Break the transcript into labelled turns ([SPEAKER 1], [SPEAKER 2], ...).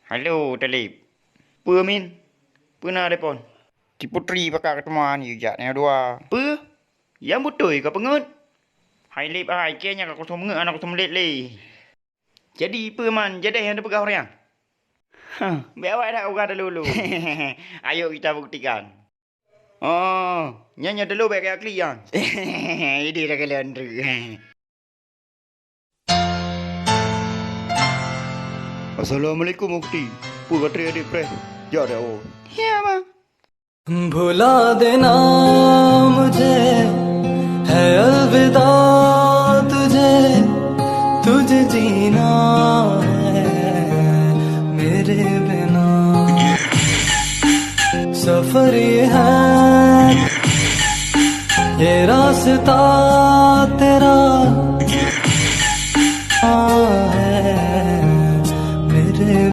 [SPEAKER 1] Halo, Talib. Apa, Min? Pernah ada pun? Ci Putri pakai ketemuan juga ni dua. Apa? Yang betul ke pengut? Hai Lip, hai, kayaknya aku semua anak aku semelit li. Jadi, apa man? Jadi yang ada pegawai orang? Biar awak dah orang dulu. Ayo kita buktikan. Oh, nyanyi dulu baik kayak klian. Ini dah kalian tu. Assalamualaikum Mufti. Pura tri adik pre. Ya dah oh. Ya bang.
[SPEAKER 2] भुला देना मुझे है अलविदा तुझे तुझे जीना है मेरे बिना सफर ये है ये रास्ता तेरा